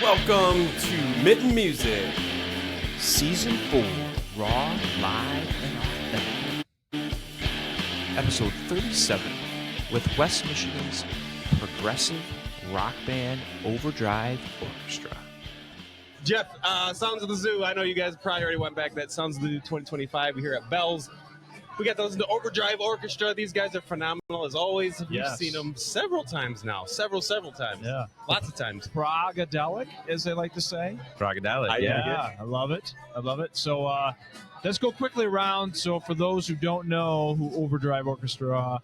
Welcome to Mitten Music. Season 4, Raw, Live, and Authentic. Episode 37, with West Michigan's progressive rock band Overdrive Orchestra. Jeff, Sounds of the Zoo. I know you guys probably already went back to that Sounds of the Zoo 2025. We're here at Bells. We got those in the Overdrive Orchestra. These guys are phenomenal as always. We've seen them several times now. Several times. Yeah. Lots of times. Progedelic, as they like to say. Progedelic, I love it. So let's go quickly around. So for those who don't know who Overdrive Orchestra are,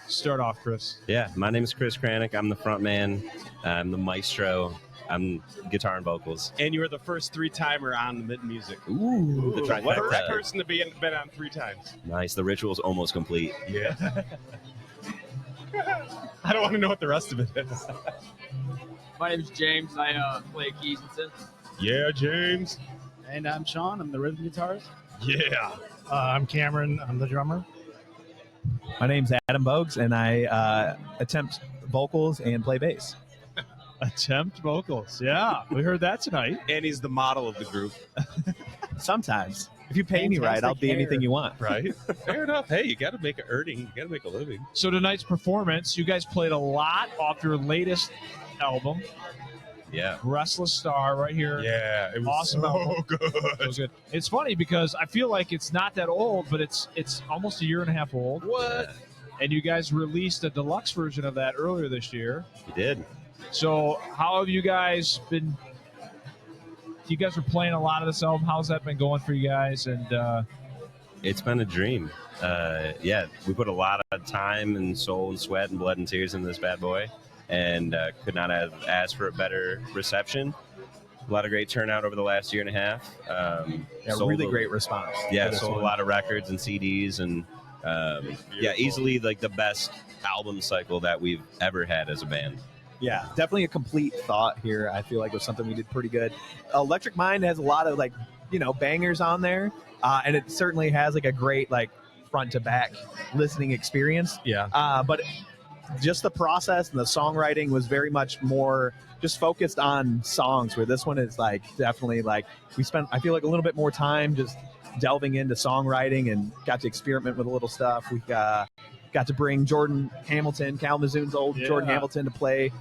start off, Chris. Yeah, my name is Chris Kranick. I'm the front man. I'm the maestro. I'm guitar and vocals. And you were the first three-timer on the Mitten Music. Ooh, the trifecta. First person to been on 3 times. Nice. The ritual's almost complete. Yeah. I don't want to know what the rest of it is. My name's James. I play keys and synth. Yeah, James. And I'm Sean. I'm the rhythm guitarist. Yeah. I'm Cameron. I'm the drummer. My name's Adam Bogues, and I attempt vocals and play bass. Attempt vocals. Yeah, we heard that tonight. And he's the model of the group. Sometimes. If you pay me right, I'll be anything you want. Right? Fair enough. Hey, you got to make an earning. You got to make a living. So tonight's performance, you guys played a lot off your latest album, Yeah. Restless Star, right here. Yeah, it was Awesome so album. good. It was good. It's funny because I feel like it's not that old, but it's almost a year and a half old. What? And you guys released a deluxe version of that earlier this year. We did. So how have you guys been? You guys are playing a lot of this album. How's that been going for you guys? And It's been a dream. Yeah, we put a lot of time and soul and sweat and blood and tears into this bad boy, and could not have asked for a better reception. A lot of great turnout over the last year and a half. Really great response. Yeah, sold a lot of records and CDs, and easily like the best album cycle that we've ever had as a band. Yeah, definitely a complete thought here. I feel like it was something we did pretty good. Electric Mind has a lot of bangers on there, and it certainly has like a great front to back listening experience. Yeah. But just the process and the songwriting was very much more just focused on songs, where this one is definitely we spent, I feel like, a little bit more time just delving into songwriting and got to experiment with a little stuff. We got to bring Jordan Hamilton, Kalamazoo's old Jordan Hamilton, to play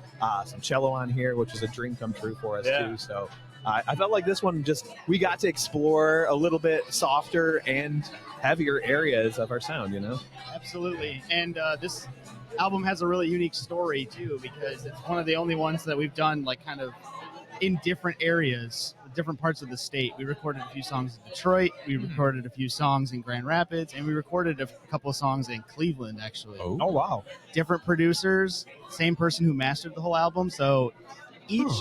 some cello on here, which is a dream come true for us too. So I felt like this one we got to explore a little bit softer and heavier areas of our sound, Absolutely. And this album has a really unique story, too, because it's one of the only ones that we've done kind of in different areas, different parts of the state. We recorded a few songs in Detroit, we recorded a few songs in Grand Rapids, and we recorded a couple of songs in Cleveland, actually. oh wow, Different producers, same person who mastered the whole album. So each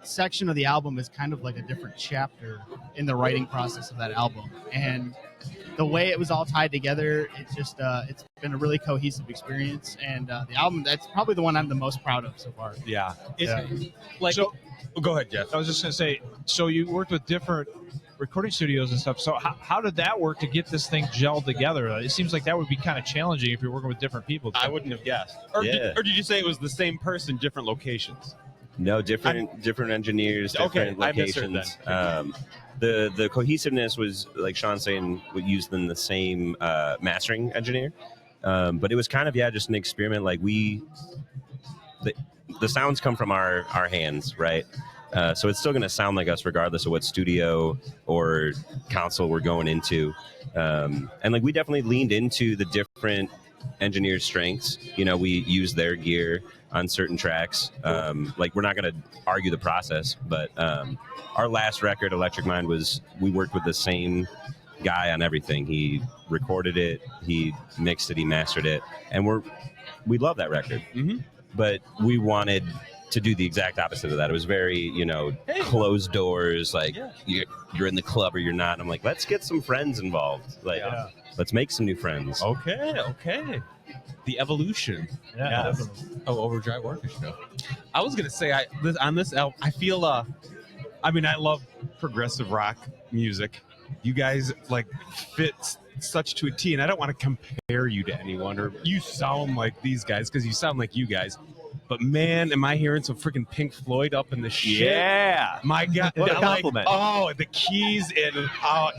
section of the album is kind of like a different chapter in the writing process of that album. And the way it was all tied together, it's just it's been a really cohesive experience. And the album, that's probably the one I'm the most proud of so far. Yeah. So Go ahead, Jeff. I was just gonna say, so you worked with different recording studios and stuff. So how did that work to get this thing gelled together? It seems like that would be kind of challenging if you're working with different people. I wouldn't have guessed. Or did you say it was the same person, different locations? No, different engineers, different locations. The cohesiveness was, like Sean's saying, we used them the same mastering engineer, but it was kind of just an experiment. The sounds come from our hands, right? So it's still going to sound like us regardless of what studio or console we're going into. And we definitely leaned into the different engineers' strengths. We use their gear on certain tracks. We're not going to argue the process, but our last record, Electric Mind, we worked with the same guy on everything. He recorded it, he mixed it, he mastered it, and we love that record. Mm-hmm. But we wanted to do the exact opposite of that. It was very, closed doors, you're in the club or you're not. And I'm like, let's get some friends involved. Let's make some new friends. Okay. The evolution. Yeah. Oh, Overdrive Orchestra. I was gonna say on this album, I feel I love progressive rock music. You guys fit such to a T, and I don't want to compare you to anyone, or you sound like these guys, because you sound like you guys. But man, am I hearing some freaking Pink Floyd up in the shit? Yeah. My God, What a compliment. the keys and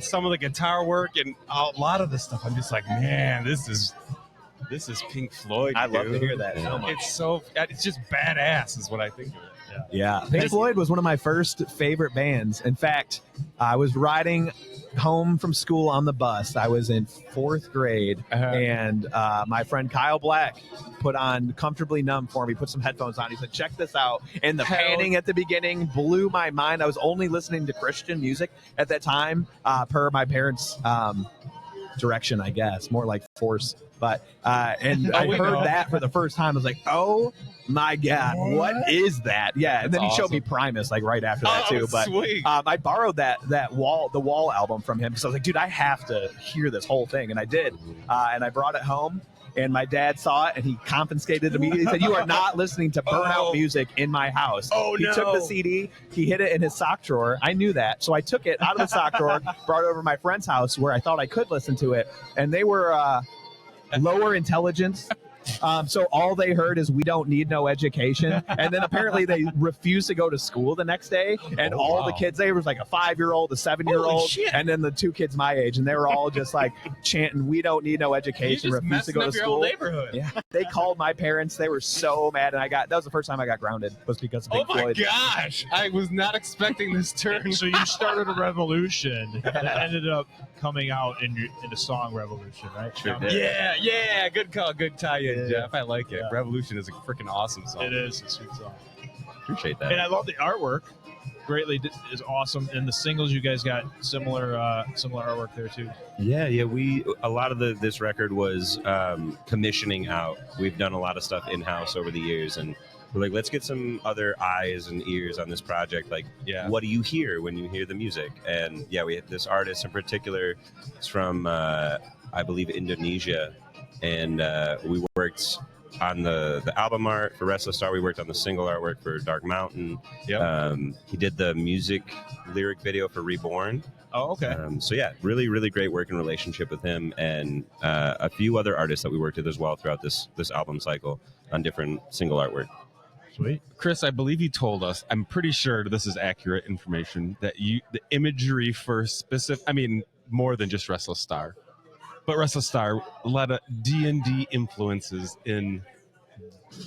some of the guitar work and a lot of the stuff. I'm just like, man, this is Pink Floyd. I love to dude. hear that so much. It's just badass, is what I think of it. Yeah. Pink Floyd was one of my first favorite bands. In fact, I was riding home from school on the bus. I was in 4th grade, and my friend Kyle Black put on Comfortably Numb for me, put some headphones on. He said, check this out. And the panning at the beginning blew my mind. I was only listening to Christian music at that time, per my parents' direction, I guess, more like force. But and I heard that for the first time. I was like, oh my God, what is that? Yeah, and then he showed me Primus like right after that too. But sweet. I borrowed the Wall album from him because I was like, dude, I have to hear this whole thing, and I did. And I brought it home. And my dad saw it, and he confiscated it immediately. He said, you are not listening to burnout music in my house. Oh, he no. took the CD, he hid it in his sock drawer. I knew that. So I took it out of the sock drawer, brought it over to my friend's house where I thought I could listen to it. And they were lower intelligence. So all they heard is "We don't need no education," and then apparently they refused to go to school the next day. And all the kids, there was like a 5-year-old, a 7-year-old, and then the 2 kids my age, and they were all just like chanting, "We don't need no education." Refused to go to school. Neighborhood. Yeah, they called my parents. They were so mad, and that was the first time I got grounded. Was because of Pink Floyd. Gosh, I was not expecting this turn. So you started a revolution that ended up coming out in a song revolution, right? Sure did. Yeah, good call, good tie-in, Yeah. Jeff. I like it. Yeah. Revolution is a freaking awesome song. It is a sweet song. Appreciate that. And I love the artwork. Greatly is awesome. And the singles, you guys got similar artwork there too. Yeah. A lot of this record was commissioning out. We've done a lot of stuff in-house over the years, and we're like, let's get some other eyes and ears on this project. Like, what do you hear when you hear the music? And we had this artist in particular. It's from, I believe, Indonesia. And we worked on the album art for Restless Star. We worked on the single artwork for Dark Mountain. He did the lyric video for Reborn. Oh, okay. Really, really great working relationship with him, and a few other artists that we worked with as well throughout this album cycle on different single artwork. Sweet. Chris, I believe you told us, I'm pretty sure this is accurate information, that the imagery for more than just Restless Star, but Restless Star, a lot of D&D influences in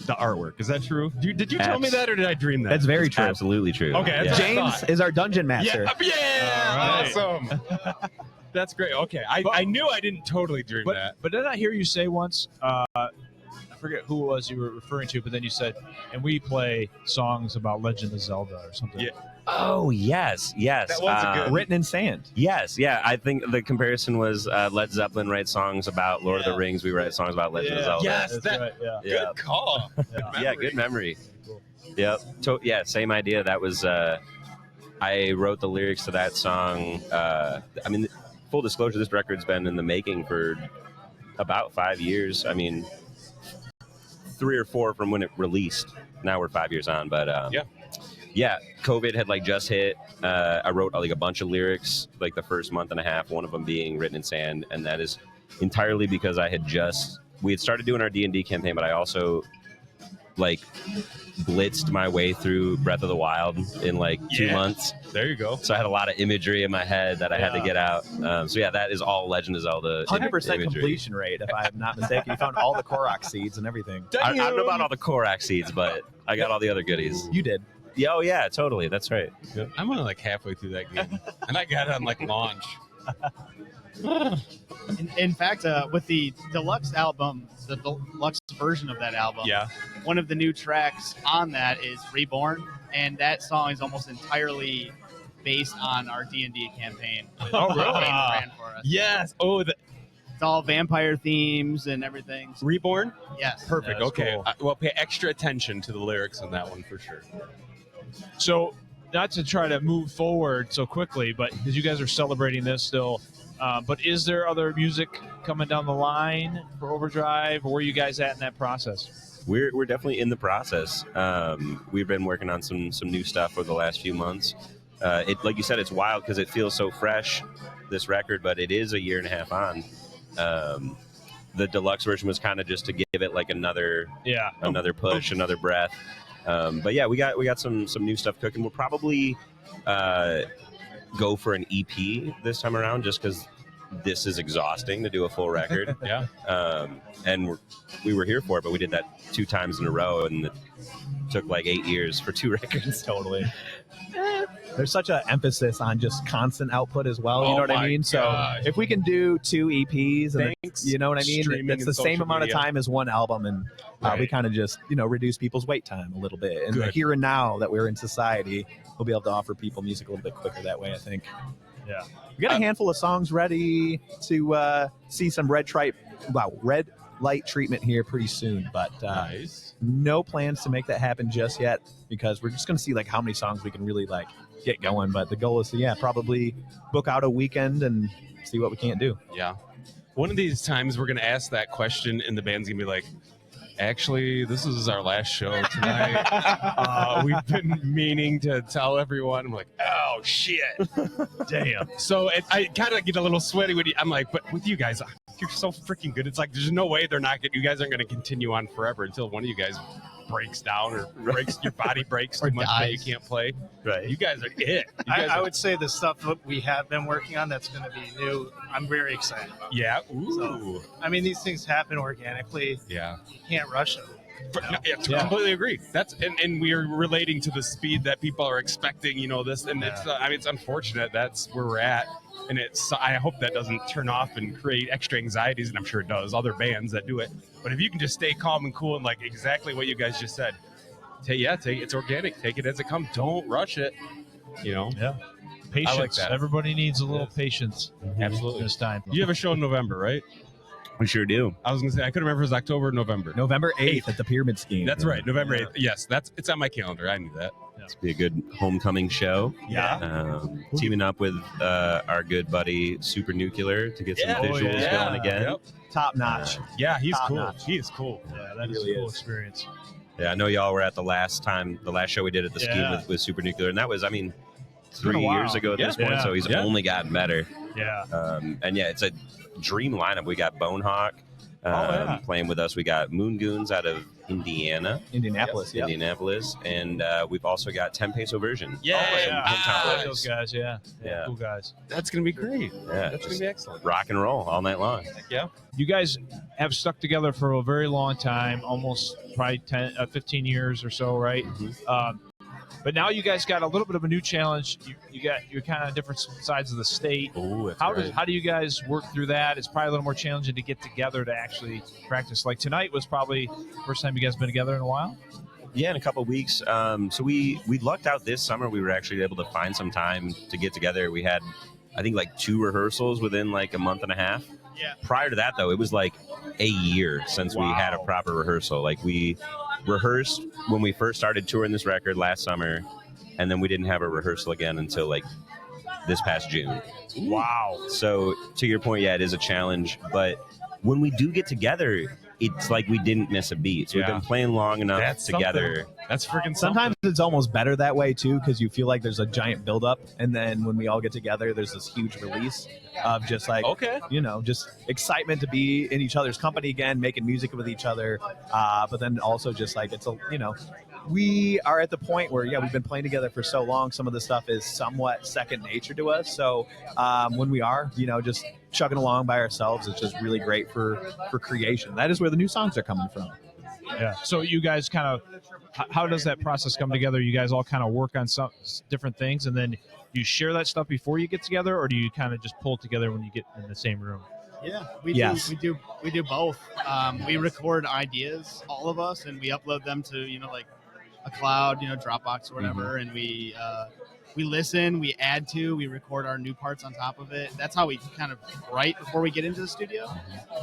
the artwork. Is that true? Did you tell me that, or did I dream that? That's very It's true. absolutely true. Okay, that's what I James thought. is our dungeon master. Yeah, right. awesome. That's great. Okay, I knew I didn't totally dream that. But did I hear you say once, I forget who it was you were referring to, but then you said, and we play songs about Legend of Zelda or something. Yeah. Oh, yes. That was a good- Written in sand. Yes, I think the comparison was Led Zeppelin writes songs about Lord of the Rings. We write songs about Legend of Zelda. Yes, That's that- right. Yeah. Yeah. Good call. Yeah, good memory. Yep. Same idea. That was I wrote the lyrics to that song. Full disclosure, this record's been in the making for about 5 years. 3 or 4 from when it released. Now we're 5 years on, but COVID had just hit. I wrote a bunch of lyrics the first month and a half, one of them being Written in Sand, and that is entirely because we had started doing our D&D campaign, but I also blitzed my way through Breath of the Wild in 2 months. There you go. So I had a lot of imagery in my head that I had to get out. That is all Legend of Zelda 100% imagery. completion rate, if I'm not mistaken. You found all the Korok seeds and everything. I don't know about all the Korok seeds, but I got all the other goodies. You did. Yeah, oh yeah, totally. That's right. I'm only halfway through that game, and I got it on launch. In fact, with the deluxe album, the deluxe version of that album, one of the new tracks on that is Reborn, and that song is almost entirely based on our D&D campaign. Oh, really? Ran for us. Yes. Oh, It's all vampire themes and everything. Reborn? Yes. Perfect. That's Okay. cool. Well, pay extra attention to the lyrics on that one for sure. So, not to try to move forward so quickly, but because you guys are celebrating this still, but is there other music coming down the line for Overdrive? Or where are you guys at in that process? We're definitely in the process. We've been working on some new stuff for the last few months. Like you said, it's wild because it feels so fresh, this record, but it is a year and a half on. the deluxe version was kind of just to give it like another push, another breath. But yeah, we got some new stuff cooking. We'll probably go for an EP this time around, just because this is exhausting to do a full record. Yeah. And we were here for it, but we did that 2 times in a row, and it took like 8 years for 2 records. Totally. There's such an emphasis on just constant output as well. You Oh know what I my mean? gosh. So if we can do 2 EPs, and Thanks. you know what I mean? Streaming It's the and same social amount media. of time as one album, and we Right. kind of just reduce people's wait time a little bit. And the Good. here and now that we're in society, we'll be able to offer people music a little bit quicker that way, I think. Yeah. We got a handful of songs ready to see some red light treatment here pretty soon, but Nice. no plans to make that happen just yet, because we're just going to see like how many songs we can really like get going. But the goal is to probably book out a weekend and see what we can't do. Yeah. One of these times we're going to ask that question and the band's going to be like, actually, this is our last show tonight. We've been meaning to tell everyone. I'm like, oh, shit. Damn. So I kind of get a little sweaty when I'm like, but with you guys, you're so freaking good. It's like, there's no way you guys aren't going to continue on forever until one of you guys breaks down or your body breaks Or too much that you dies. can't play. Right. You guys are it. You guys I are- would say the stuff that we have been working on that's going to be new, I'm very excited about. Yeah. Ooh. I mean, these things happen organically. Yeah. You can't rush them. Completely agree. That's and we are relating to the speed that people are expecting. This, and it's. It's unfortunate. That's where we're at, and it's. I hope that doesn't turn off and create extra anxieties, and I'm sure it does. Other bands that do it, but if you can just stay calm and cool and like exactly what you guys just said, take it's organic. Take it as it comes. Don't rush it. Yeah. Patience. I like that. Everybody needs a little patience Absolutely. this time. You have a show in November, right? We sure do. I was gonna say I couldn't remember if it was October or November. November 8th at the Pyramid Scheme. That's right, November 8th. Yes, it's on my calendar. I knew that. It's be a good homecoming show. Yeah. Teaming up with our good buddy Super Nuclear to get some visuals going again. Yep. Top notch. Yeah, he's Top cool. notch. He is cool. Yeah, that is Really a cool is. experience. Yeah, I know y'all were at the last show we did at the Scheme Yeah. with Super Nuclear, and that was, been a 3 years while. ago at this point, Yeah. so he's Yeah. only gotten better. Yeah. And yeah, it's a dream lineup. We got Bonehawk playing with us. We got Moon Goons out of Indianapolis. Yeah. Indianapolis, and we've also got 10 Peso Version. Yeah. I like Nice. those guys. Yeah. Yeah. Cool guys. That's gonna be great. Yeah, That's gonna just be excellent. rock and roll all night long. Yeah. You guys have stuck together for a very long time, almost probably 15 years or so, right? But now you guys got a little bit of a new challenge. You're kind of different sides of the state. Oh, How do you guys work through that? It's probably a little more challenging to get together to actually practice. Like tonight was probably the first time you guys been together in a while. Yeah, in a couple of weeks. So we lucked out this summer. We were actually able to find some time to get together. We had, I think, like 2 rehearsals within like a month and a half. Yeah. Prior to that, though, it was like a year since we had a proper rehearsal. Like we rehearsed when we first started touring this record last summer, and then we didn't have a rehearsal again until like this past June. Wow. So to your point, yeah, it is a challenge. But when we do get together, it's like we didn't miss a beat. So we've Yeah. been playing long enough That's together. That's freaking Sometimes it's almost better that way too, because you feel like there's a giant buildup, and then when we all get together, there's this huge release of just like Okay. just excitement to be in each other's company again, making music with each other. But then also just like we are at the point where we've been playing together for so long. Some of the stuff is somewhat second nature to us. So when we are just chugging along by ourselves, it's just really great for creation. That is where the new songs are coming from. Yeah. So you guys kind of, how does that process come together? You guys all kind of work on some different things, and then you share that stuff before you get together, or do you kind of just pull it together when you get in the same room? Yeah, Yes. we do both. We record ideas, all of us, and we upload them to like a cloud, Dropbox or whatever, and we listen, we add to, we record our new parts on top of it. That's how we kind of write before we get into the studio.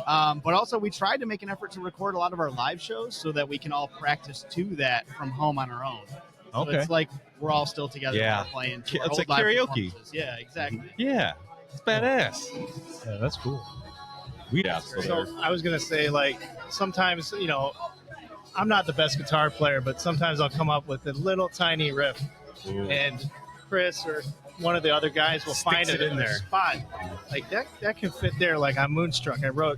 But also we tried to make an effort to record a lot of our live shows so that we can all practice to that from home on our own. So Okay. it's like we're all still together Yeah. playing. to our It's old like live karaoke. performances. Yeah, exactly. Yeah. It's badass. Yeah, that's cool. So I was gonna say, like, sometimes I'm not the best guitar player, but sometimes I'll come up with a little tiny riff, and Chris or one of the other guys will Sticks find it it in there. spot like that can fit there. Like on Moonstruck, I wrote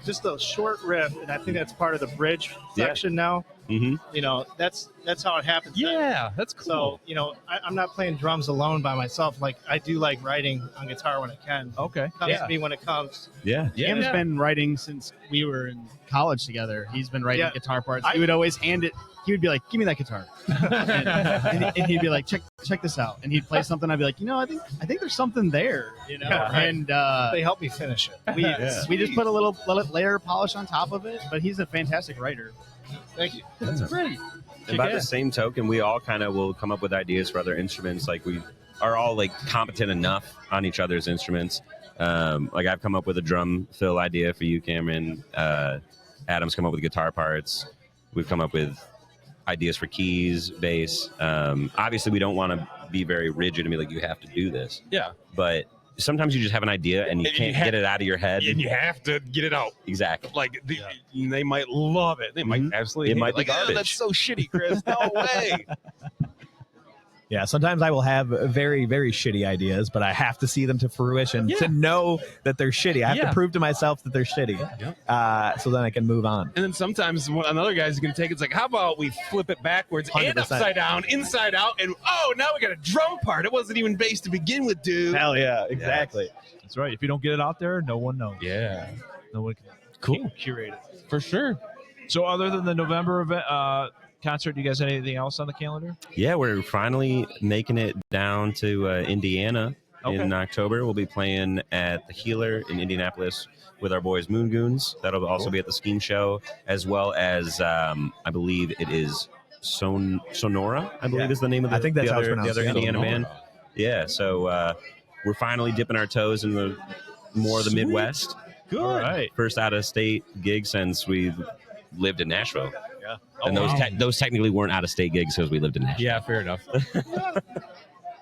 just a short riff, and I think that's part of the bridge section now. Mm-hmm. You know, that's how it happens. Yeah, that's cool. So, you know, I'm not playing drums alone by myself. Like, I do like writing on guitar when I can. Okay. Comes to me when it comes. Yeah. Cam's been writing since we were in college together. He's been writing guitar parts. He would always hand it. He would be like, "Give me that guitar," and he'd be like, "Check this out." And he'd play something. I'd be like, "I think there's something there," And they help me finish it. we just put a little layer of polish on top of it. But he's a fantastic writer. Thank you. That's great. And by the same token, we all kind of will come up with ideas for other instruments. Like we are all like competent enough on each other's instruments. Like I've come up with a drum fill idea for you, Cameron. Adam's come up with guitar parts. We've come up with ideas for keys, bass. Obviously, we don't want to be very rigid and be like, you have to do this. Yeah. But sometimes you just have an idea and you can't get it out of your head. And you have to get it out. Exactly. Like, they might love it. They might absolutely hate might be like, garbage. that's so shitty, Chris. No way. Yeah, sometimes I will have very, very shitty ideas, but I have to see them to fruition to know that they're shitty. I have to prove to myself that they're shitty, so then I can move on. And then sometimes another guy's going to take it's like, how about we flip it backwards 100%. and upside down, inside out, and now we got a drum part. It wasn't even bass to begin with, dude. Hell yeah, exactly. That's right. If you don't get it out there, no one knows. Yeah. No one can Cool. curate it. For sure. So other than the November event, concert, do you guys have anything else on the calendar? Yeah, we're finally making it down to Indiana in October. We'll be playing at the Healer in Indianapolis with our boys Moon Goons. That'll also be at the Scheme Show, as well as I believe it is Sonora. I believe is the name of the, I think that's how it's the pronounced. other Indiana band. Yeah, so we're finally dipping our toes in the more of the Midwest. Good. All right. First out of state gig since we lived in Nashville. Yeah. And those technically weren't out of state gigs because we lived in Nashville. Yeah, fair enough.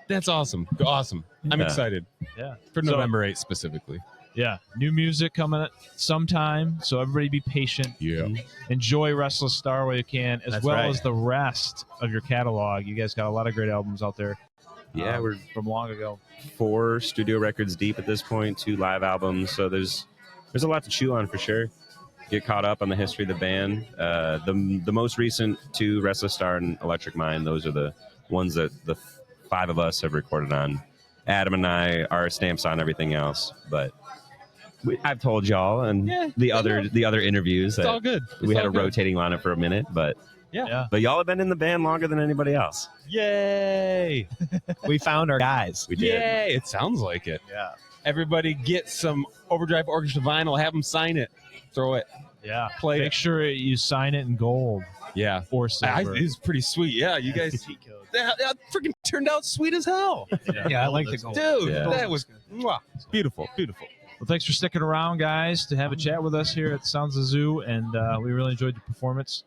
That's awesome. Awesome. I'm excited. Yeah. For November 8th specifically. Yeah. New music coming at sometime, so everybody be patient. Yeah. Enjoy Restless Star while you can, as That's well right. as the rest of your catalog. You guys got a lot of great albums out there. Yeah, we're from long ago. 4 studio records deep at this point, 2 live albums. So there's a lot to chew on for sure. Get caught up on the history of the band. The most recent 2, Restless Star and Electric Mind, those are the ones that the 5 of us have recorded on. Adam and I are stamps on everything else, but I've told y'all and the other interviews It's all that good. we had a rotating lineup for a minute, but but y'all have been in the band longer than anybody else. Yay. We found our guys. We did. Yay. It sounds like it. Yeah. Everybody get some Overdrive Orchestra vinyl. Have them sign it. Throw it. Yeah. Play Make it. sure you sign it in gold Yeah. or silver. It's pretty sweet. Yeah, you guys. That freaking turned out sweet as hell. Yeah, I like the gold. Dude, Yeah. that was beautiful. Beautiful. Well, thanks for sticking around, guys, to have a chat with us here at Sounds of the Zoo, and we really enjoyed the performance.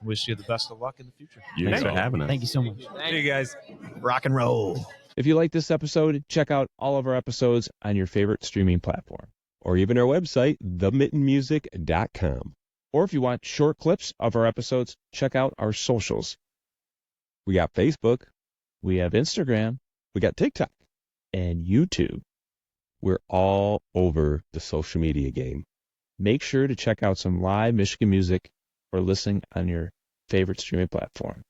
Wish you the best of luck in the future. Thanks for having us. Thank you so much. Hey, guys. Rock and roll. If you like this episode, check out all of our episodes on your favorite streaming platform, or even our website, themittenmusic.com. Or if you want short clips of our episodes, check out our socials. We got Facebook, we have Instagram, we got TikTok, and YouTube. We're all over the social media game. Make sure to check out some live Michigan music or listening on your favorite streaming platform.